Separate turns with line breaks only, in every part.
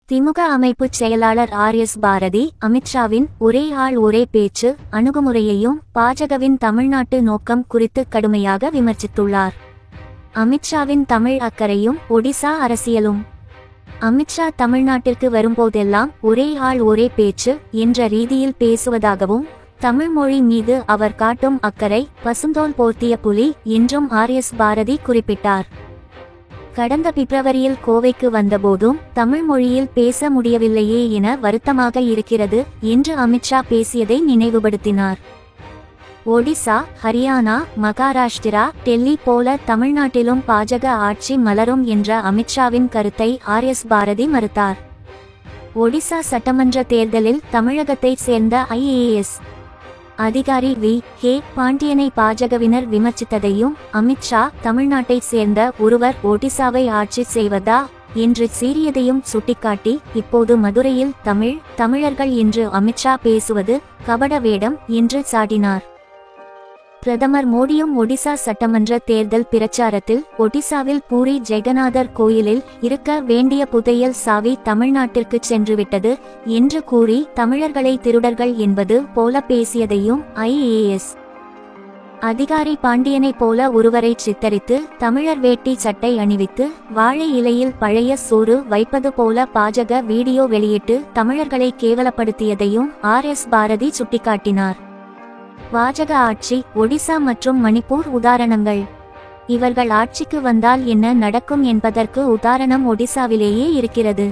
திமுக அமைப்புச் செயலாளர் ஆர்.எஸ். பாரதி அமித்ஷாவின் ஒரே ஆள் ஒரே பேச்சு அணுகுமுறையையும் பாஜகவின் தமிழ்நாட்டு நோக்கம் குறித்து கடுமையாக விமர்சித்துள்ளார். அமித்ஷாவின் தமிழ் அக்கறையும் ஒடிசா அரசியலும். அமித்ஷா தமிழ்நாட்டிற்கு வரும்போதெல்லாம் ஒரே ஆள் ஒரே பேச்சு என்ற ரீதியில் பேசுவதாகவும் தமிழ் மொழி மீது அவர் காட்டும் அக்கறை பசுந்தோல் போர்த்திய புலி என்றும் ஆர்.எஸ். பாரதி குறிப்பிட்டார். கடந்த பிப்ரவரியில் கோவைக்கு வந்தபோதும் தமிழ் மொழியில் பேச முடியவில்லையே என வருத்தமாக இருக்கிறது என்று அமித்ஷா பேசியதை நினைவுபடுத்தினார். ஒடிசா, ஹரியானா, மகாராஷ்டிரா, டெல்லி போல தமிழ்நாட்டிலும் பாஜக ஆட்சி மலரும் என்ற அமித்ஷாவின் கருத்தை ஆர்.எஸ். பாரதி மறுத்தார். ஒடிசா சட்டமன்ற தேர்தலில் தமிழகத்தைச் சேர்ந்த ஐஏஎஸ் அதிகாரி வி.கே. பாண்டியனை பாஜகவினர் விமர்சித்ததையும் அமித்ஷா தமிழ்நாட்டைச் சேர்ந்த ஒருவர் ஒடிசாவை ஆட்சி செய்வதா என்று சீறியதையும் சுட்டிக்காட்டி இப்போது மதுரையில் தமிழர்கள் என்று அமித்ஷா பேசுவது கபட வேடம் என்று சாடினார். பிரதமர் மோடியும் ஒடிசா சட்டமன்ற தேர்தல் பிரச்சாரத்தில் ஒடிசாவில் பூரி ஜெகநாதர் கோயிலில் இருக்க வேண்டிய புதையல் சாவி தமிழ்நாட்டிற்கு சென்றுவிட்டது என்று கூறி தமிழர்களை திருடர்கள் என்பது போல பேசியதையும் ஐஏஎஸ் அதிகாரி பாண்டியனை போல ஒருவரை சித்தரித்து தமிழர் வேட்டி சட்டை அணிவித்து வாழை இலையில் பழைய சோறு வைப்பது போல பாஜக வீடியோ வெளியிட்டு தமிழர்களை கேவலப்படுத்தியதையும் ஆர்.எஸ். பாரதி சுட்டிக்காட்டினார். பாஜக ஆட்சி ஒடிசா மற்றும் மணிப்பூர் உதாரணங்கள். இவர்கள் ஆட்சிக்கு வந்தால் என்ன நடக்கும் என்பதற்கு உதாரணம் ஒடிசாவிலேயே இருக்கிறது.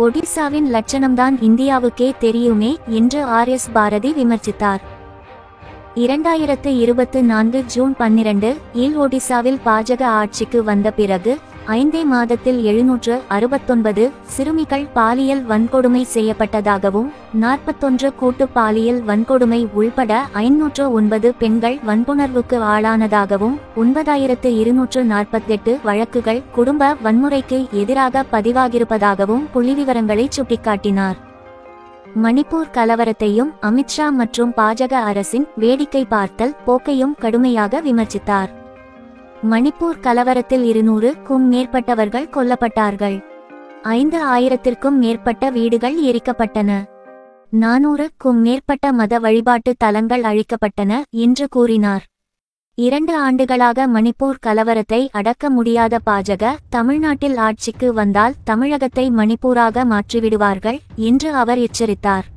ஒடிசாவின் லட்சணம்தான் இந்தியாவுக்கே தெரியுமே என்று ஆர்.எஸ். பாரதி விமர்சித்தார். 2024 ஜூன் 12 இல் ஒடிசாவில் பாஜக ஆட்சிக்கு வந்த பிறகு 5 மாதத்தில் 769 சிறுமிகள் பாலியல் வன்கொடுமை செய்யப்பட்டதாகவும் 41 கூட்டு பாலியல் வன்கொடுமை உள்பட 509 பெண்கள் வன்புணர்வுக்கு ஆளானதாகவும் 9248 வழக்குகள் குடும்ப வன்முறைக்கு எதிராக பதிவாகியிருப்பதாகவும் புள்ளிவிவரங்களை சுட்டிக்காட்டினார். மணிப்பூர் கலவரத்தையும் அமித்ஷா மற்றும் பாஜக அரசின் வேடிக்கை பார்த்தல் போக்கையும் கடுமையாக விமர்சித்தார். மணிப்பூர் கலவரத்தில் 200க்கும் மேற்பட்டவர்கள் கொல்லப்பட்டார்கள். 5000த்திற்கும் மேற்பட்ட வீடுகள் எரிக்கப்பட்டன. 400க்கும் மேற்பட்ட மத வழிபாட்டு தலங்கள் அழிக்கப்பட்டன என்று கூறினார். 2 ஆண்டுகளாக மணிப்பூர் கலவரத்தை அடக்க முடியாத பாஜக தமிழ்நாட்டில் ஆட்சிக்கு வந்தால் தமிழகத்தை மணிப்பூராக மாற்றிவிடுவார்கள் என்று அவர் எச்சரித்தார்.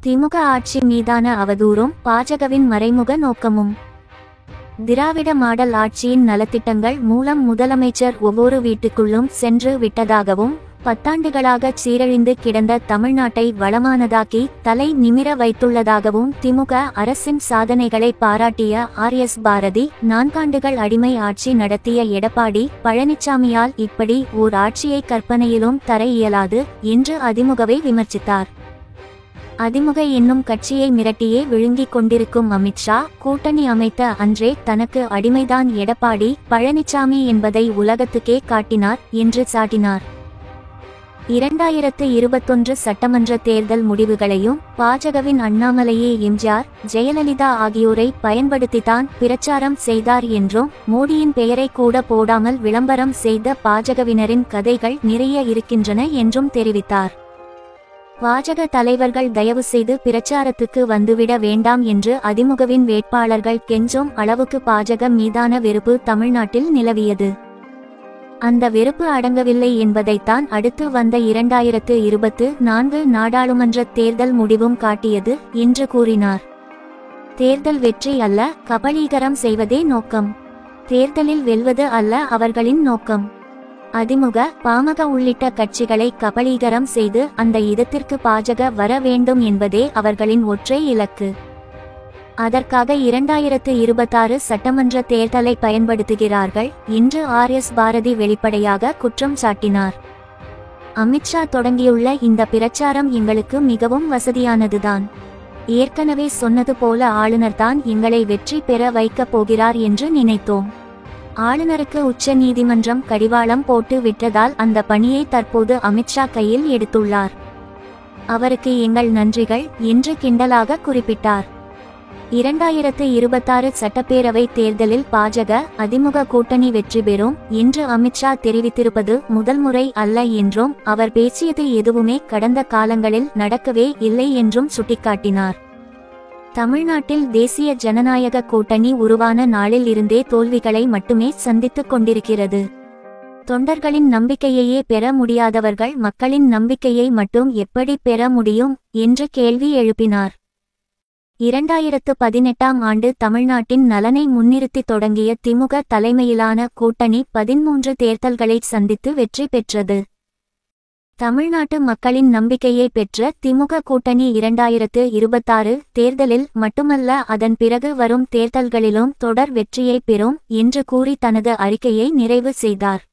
திமுக ஆட்சி மீதான அவதூறும் பாஜகவின் மறைமுக நோக்கமும். திராவிட மாடல் ஆட்சியின் நலத்திட்டங்கள் மூலம் முதலமைச்சர் ஒவ்வொரு வீட்டுக்குள்ளும் சென்று விட்டதாகவும் 10 ஆண்டுகளாக சீரழிந்து கிடந்த தமிழ்நாட்டை வளமானதாக்கி தலை நிமிர வைத்துள்ளதாகவும் திமுக அரசின் சாதனைகளை பாராட்டிய ஆர்.எஸ். பாரதி 4 ஆண்டுகள் அடிமை ஆட்சி நடத்திய எடப்பாடி பழனிசாமியால் இப்படி ஓர் ஆட்சியை கற்பனையிலும் தர இயலாது என்று அதிமுகவை விமர்சித்தார். அதிமுக என்னும் கட்சியை மிரட்டியே விழுங்கிக் கொண்டிருக்கும் அமித்ஷா கூட்டணி அமைத்த அன்றே தனக்கு அடிமைதான் எடப்பாடி பழனிசாமி என்பதை உலகத்துக்கே காட்டினார் என்று சாட்டினார். 2021 சட்டமன்ற தேர்தல் முடிவுகளையும் பாஜகவின் அண்ணாமலையே எம்ஜிஆர், ஜெயலலிதா ஆகியோரை பயன்படுத்தித்தான் பிரச்சாரம் செய்தார் என்றும் மோடியின் பெயரை கூட போடாமல் விளம்பரம் செய்த பாஜகவினரின் கதைகள் நிறைய இருக்கின்றன என்றும் தெரிவித்தார். பாஜக தலைவர்கள் தயவு செய்து பிரச்சாரத்துக்கு வந்துவிட வேண்டாம் என்று அதிமுகவின் வேட்பாளர்கள் கெஞ்சும் அளவுக்கு பாஜக மீதான வெறுப்பு தமிழ்நாட்டில் நிலவியது. அந்த வெறுப்பு அடங்கவில்லை என்பதைத்தான் அடுத்து வந்த 2024 நாடாளுமன்ற தேர்தல் முடிவும் காட்டியது என்று கூறினார். தேர்தல் வெற்றி அல்ல, கபளீகரம் செய்வதே நோக்கம். தேர்தலில் வெல்வது அல்ல அவர்களின் நோக்கம். அதிமுக, பாமக உள்ளிட்ட கட்சிகளை கபளீகரம் செய்து அந்த இடத்திற்கு பாஜக வர வேண்டும் என்பதே அவர்களின் ஒற்றை இலக்கு. அதற்காக 2026 சட்டமன்ற தேர்தலை பயன்படுத்துகிறார்கள் என்று ஆர்.எஸ். பாரதி வெளிப்படையாக குற்றம் சாட்டினார். அமித்ஷா தொடங்கியுள்ள இந்த பிரச்சாரம் எங்களுக்கு மிகவும் வசதியானதுதான். ஏற்கனவே சொன்னது போல ஆளுநர்தான் எங்களை வெற்றி பெற வைக்கப் போகிறார் என்று நினைத்தோம். ஆளுநருக்கு உச்ச நீதிமன்றம் கடிவாளம் போட்டு விட்டதால் அந்த பணியை தற்போது அமித்ஷா கையில் எடுத்துள்ளார். அவருக்கு எங்கள் நன்றிகள் என்று கிண்டலாக குறிப்பிட்டார். 2026 சட்டப்பேரவை தேர்தலில் பாஜக அதிமுக கூட்டணி வெற்றி பெறும் என்று அமித்ஷா தெரிவித்திருப்பது முதல் முறை அல்ல என்றும் அவர் பேசியது எதுவுமே கடந்த காலங்களில் நடக்கவே இல்லை என்றும் சுட்டிக்காட்டினார். தமிழ்நாட்டில் தேசிய ஜனநாயக கூட்டணி உருவான நாளில் இருந்தே தோல்விகளை மட்டுமே சந்தித்துக் கொண்டிருக்கிறது. தொண்டர்களின் நம்பிக்கையையே பெற முடியாதவர்கள் மக்களின் நம்பிக்கையை மட்டும் எப்படி பெற முடியும் என்று கேள்வி எழுப்பினார். 2018ஆம் ஆண்டு தமிழ்நாட்டின் நலனை முன்னிறுத்தி தொடங்கிய திமுக தலைமையிலான கூட்டணி 13 தேர்தல்களை சந்தித்து வெற்றி பெற்றது. தமிழ்நாட்டு மக்களின் நம்பிக்கையை பெற்ற திமுக கூட்டணி 2026 தேர்தலில் மட்டுமல்ல அதன் பிறகு வரும் தேர்தல்களிலும் தொடர் வெற்றியை பெறும் என்று கூறி தனது அறிக்கையை நிறைவு செய்தார்.